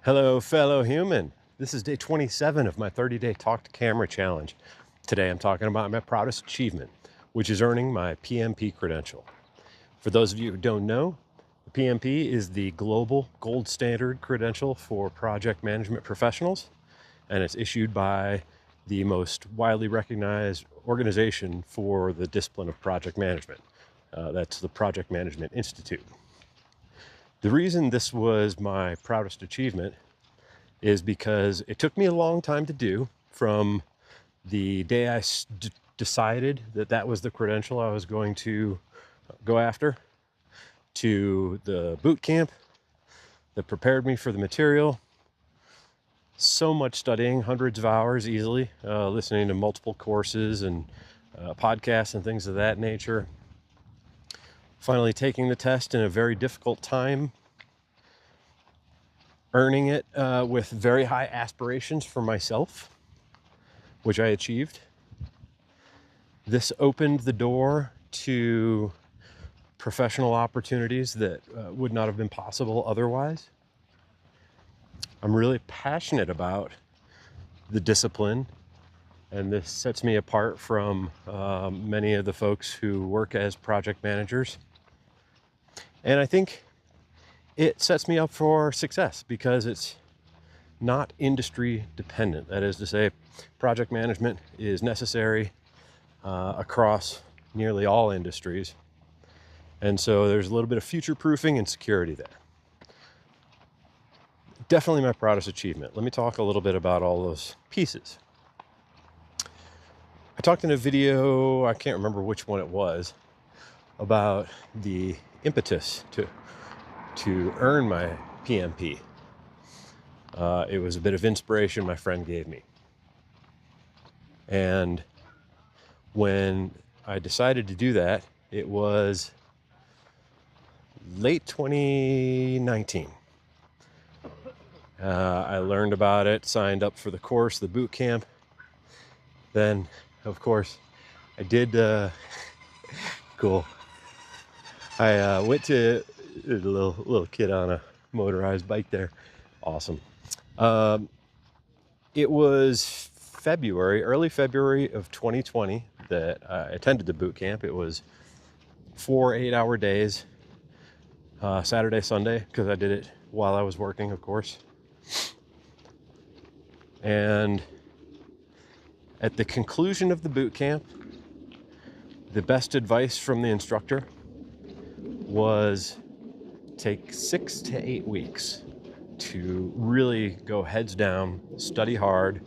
Hello, fellow human. This is day 27 of my 30-day Talk to Camera challenge. Today I'm talking about my proudest achievement, which is earning my PMP credential. For those of you who don't know, the PMP is the global gold standard credential for project management professionals, and it's issued by the most widely recognized organization for the discipline of project management. That's the Project Management Institute. The reason this was my proudest achievement is because it took me a long time to do, from the day I decided that that was the credential I was going to go after, to the boot camp that prepared me for the material. So much studying, hundreds of hours easily, listening to multiple courses and podcasts and things of that nature. Finally taking the test in a very difficult time, earning it with very high aspirations for myself, which I achieved. This opened the door to professional opportunities that would not have been possible otherwise. I'm really passionate about the discipline, and this sets me apart from many of the folks who work as project managers. And I think it sets me up for success because it's not industry dependent. That is to say, project management is necessary across nearly all industries. And so there's a little bit of future proofing and security there. Definitely my proudest achievement. Let me talk a little bit about all those pieces. I talked in a video, I can't remember which one it was, about the impetus to earn my PMP. It was a bit of inspiration my friend gave me. And when I decided to do that, it was late 2019. I learned about it, signed up for the course, the boot camp. Then, of course, I did, cool. I went to a little kid on a motorized bike there. Awesome. It was early February of 2020 that I attended the boot camp. It was 4 8-hour days, Saturday, Sunday, because I did it while I was working, of course. And at the conclusion of the boot camp, the best advice from the instructor was take 6 to 8 weeks to really go heads down, study hard,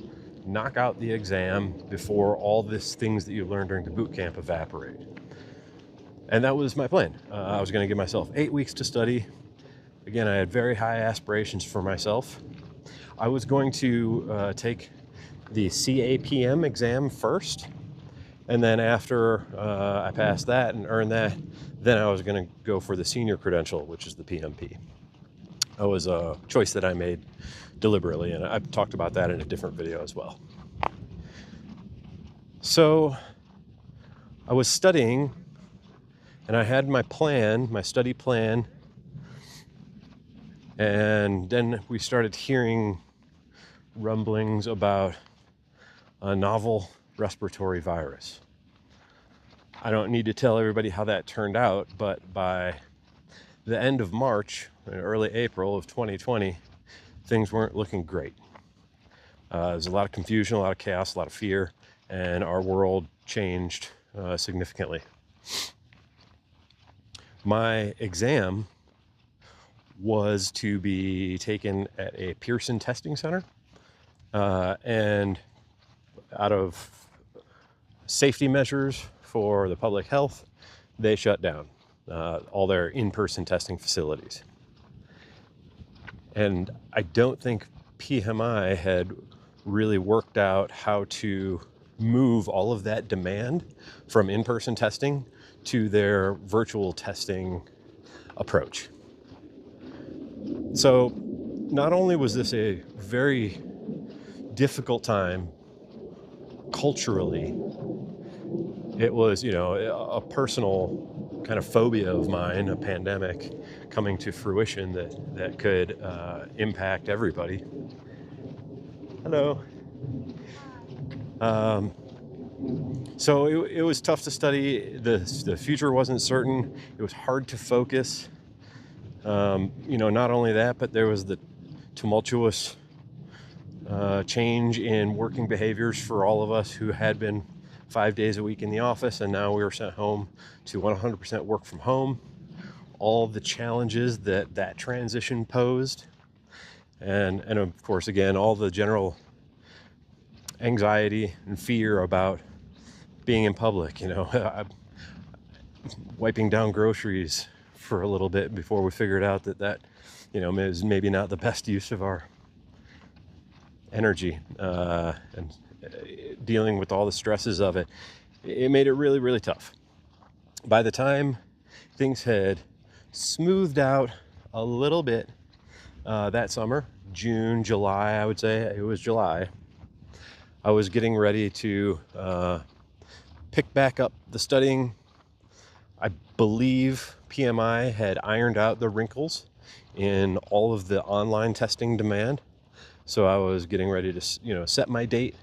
knock out the exam before all these things that you learned during the boot camp evaporate. And that was my plan. I was going to give myself 8 weeks to study. Again, I had very high aspirations for myself. I was going to take the CAPM exam first, and then after I passed that and earned that, then I was going to go for the senior credential, which is the PMP. That was a choice that I made deliberately, and I've talked about that in a different video as well. So I was studying, and I had my plan, my study plan, and then we started hearing rumblings about a novel respiratory virus. I don't need to tell everybody how that turned out, but by the end of March, early April of 2020, things weren't looking great. There's a lot of confusion, a lot of chaos, a lot of fear, and our world changed significantly. My exam was to be taken at a Pearson testing center, and out of safety measures for the public health, they shut down all their in-person testing facilities. And I don't think PMI had really worked out how to move all of that demand from in-person testing to their virtual testing approach. So not only was this a very difficult time culturally, it was, a personal kind of phobia of mine, a pandemic coming to fruition that could impact everybody. Hello. Um, so it was tough to study. The future wasn't certain. It was hard to focus. Not only that, but there was the tumultuous change in working behaviors for all of us who had been 5 days a week in the office, and now we were sent home to 100% work from home. All the challenges that transition posed, and of course, again, all the general anxiety and fear about being in public. Wiping down groceries for a little bit before we figured out that is maybe not the best use of our energy, and dealing with all the stresses of it. It made it really, really tough. By the time things had smoothed out a little bit that summer, June, July, I would say it was July, I was getting ready to pick back up the studying. I believe PMI had ironed out the wrinkles in all of the online testing demand. So I was getting ready to, set my date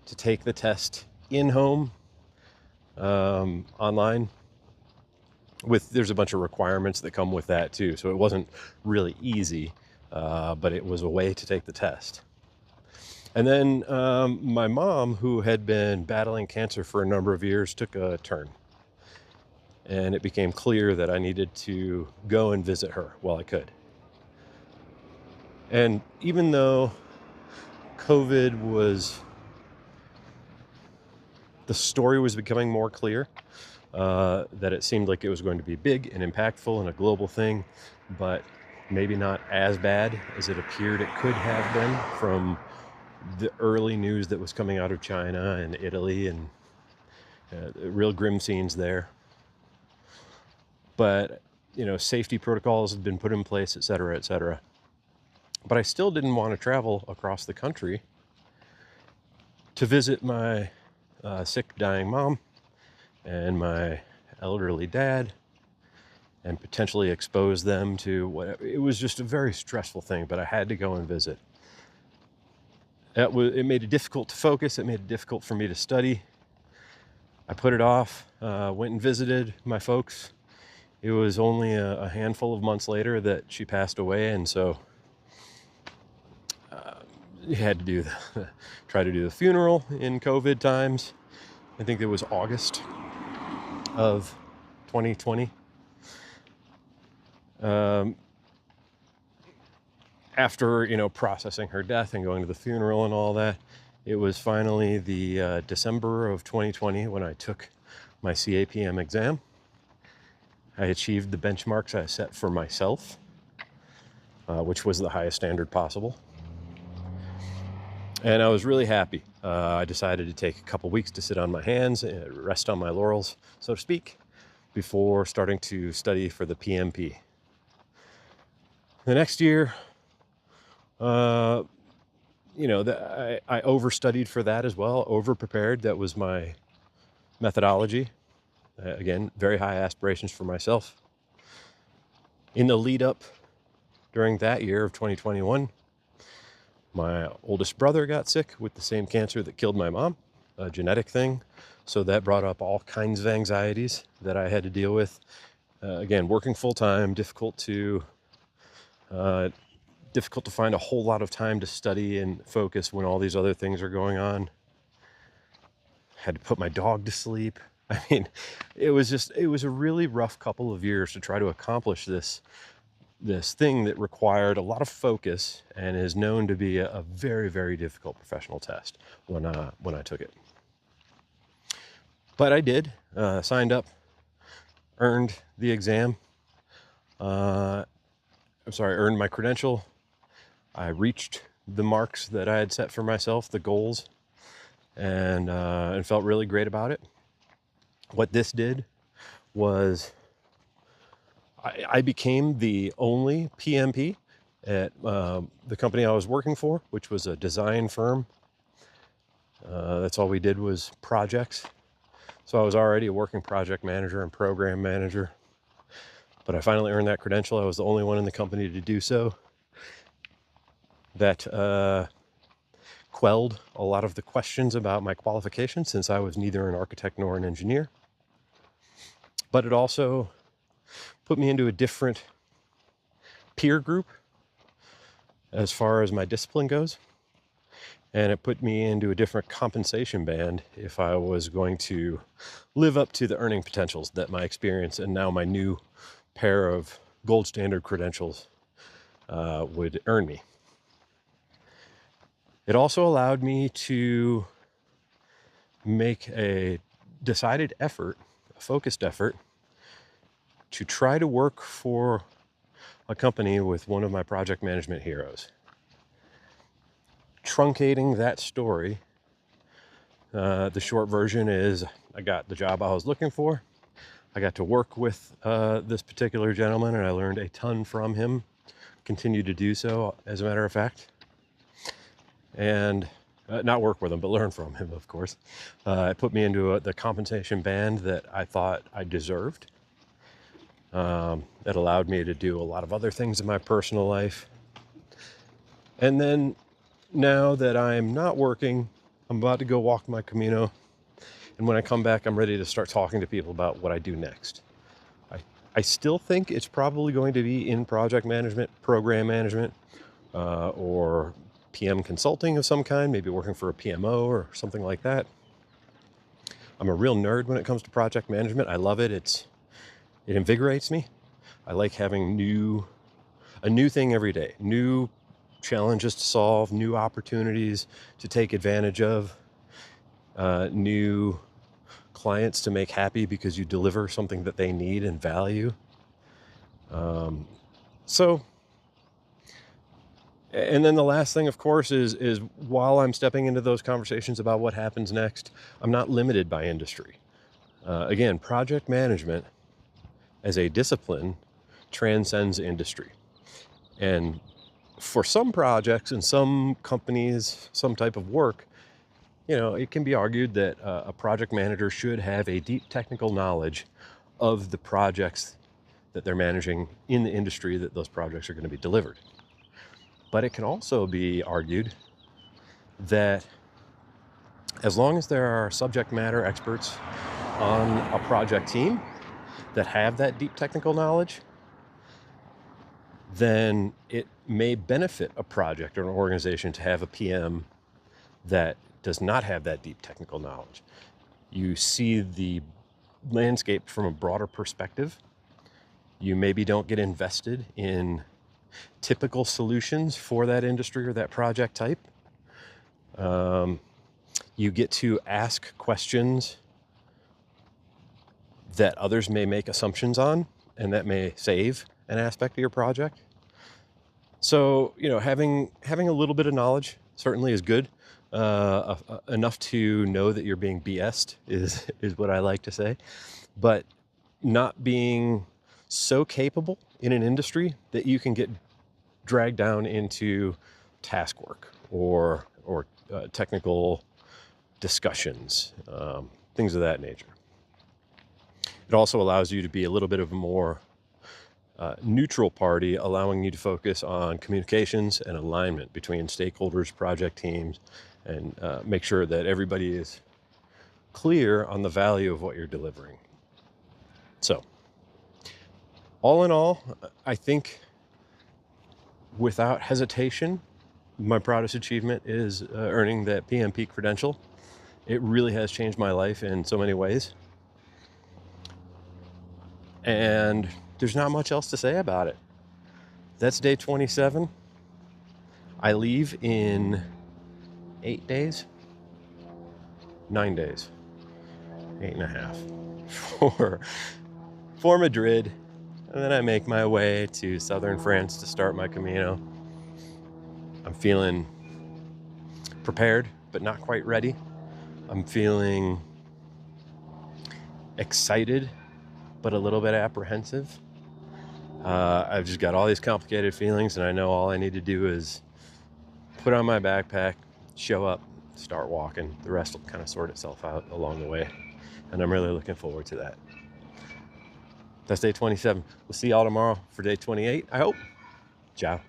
to take the test in home, online. There's a bunch of requirements that come with that too. So it wasn't really easy, but it was a way to take the test. And then my mom, who had been battling cancer for a number of years, took a turn. And it became clear that I needed to go and visit her while I could. And even though the story was becoming more clear, that it seemed like it was going to be big and impactful and a global thing, but maybe not as bad as it appeared it could have been from the early news that was coming out of China and Italy, and real grim scenes there. But, safety protocols had been put in place, et cetera, et cetera. But I still didn't want to travel across the country to visit my sick, dying mom and my elderly dad and potentially expose them to whatever. It was just a very stressful thing, but I had to go and visit. It made it difficult to focus. It made it difficult for me to study. I put it off, went and visited my folks. It was only a handful of months later that she passed away, and so you had to try to do the funeral in COVID times. I think it was August of 2020. After, processing her death and going to the funeral and all that, it was finally the December of 2020 when I took my CAPM exam. I achieved the benchmarks I set for myself, which was the highest standard possible. And I was really happy. I decided to take a couple weeks to sit on my hands, rest on my laurels, so to speak, before starting to study for the PMP. The next year, I overstudied for that as well, over-prepared. That was my methodology. Again, very high aspirations for myself. In the lead up during that year of 2021, my oldest brother got sick with the same cancer that killed my mom, a genetic thing. So that brought up all kinds of anxieties that I had to deal with. Again, working full time, difficult to find a whole lot of time to study and focus when all these other things are going on. Had to put my dog to sleep. I mean, it was a really rough couple of years to try to accomplish this thing that required a lot of focus and is known to be a very, very difficult professional test when I took it. But I did, signed up, earned the exam. Earned my credential. I reached the marks that I had set for myself, the goals, and felt really great about it. What this did was I became the only PMP at the company I was working for, which was a design firm. That's all we did was projects. So I was already a working project manager and program manager. But I finally earned that credential. I was the only one in the company to do so. That quelled a lot of the questions about my qualifications, since I was neither an architect nor an engineer. But it also put me into a different peer group as far as my discipline goes. And it put me into a different compensation band if I was going to live up to the earning potentials that my experience and now my new pair of gold standard credentials would earn me. It also allowed me to make a decided effort, a focused effort, to try to work for a company with one of my project management heroes. Truncating that story, the short version is I got the job I was looking for. I got to work with this particular gentleman, and I learned a ton from him. Continue to do so, as a matter of fact. And not work with him, but learn from him, of course. It put me into the compensation band that I thought I deserved. It allowed me to do a lot of other things in my personal life. And then now that I'm not working, I'm about to go walk my Camino. And when I come back, I'm ready to start talking to people about what I do next. I still think it's probably going to be in project management, program management, or PM consulting of some kind, maybe working for a PMO or something like that. I'm a real nerd when it comes to project management. I love it. It invigorates me. I like having a new thing every day, new challenges to solve, new opportunities to take advantage of, new clients to make happy because you deliver something that they need and value. And then the last thing, of course, is while I'm stepping into those conversations about what happens next, I'm not limited by industry. Again, project management as a discipline transcends industry. And for some projects and some companies, some type of work, it can be argued that a project manager should have a deep technical knowledge of the projects that they're managing in the industry that those projects are going to be delivered. But it can also be argued that as long as there are subject matter experts on a project team that have that deep technical knowledge, then it may benefit a project or an organization to have a PM that does not have that deep technical knowledge. You see the landscape from a broader perspective. You maybe don't get invested in typical solutions for that industry or that project type. You get to ask questions that others may make assumptions on, and that may save an aspect of your project. So, having a little bit of knowledge certainly is good. Enough to know that you're being BS'd is what I like to say. But not being so capable in an industry that you can get dragged down into task work or technical discussions, things of that nature. It also allows you to be a little bit of a more neutral party, allowing you to focus on communications and alignment between stakeholders, project teams, and make sure that everybody is clear on the value of what you're delivering. So, all in all, I think without hesitation, my proudest achievement is earning that PMP credential. It really has changed my life in so many ways. And there's not much else to say about it. That's day 27. I leave in 8 days, 9 days, 8.5 for Madrid. And then I make my way to southern France to start my Camino. I'm feeling prepared, but not quite ready. I'm feeling excited, but a little bit apprehensive. I've just got all these complicated feelings, and I know all I need to do is put on my backpack, show up, start walking. The rest will kind of sort itself out along the way, and I'm really looking forward to that. That's day 27. We'll see y'all tomorrow for day 28, I hope. Ciao.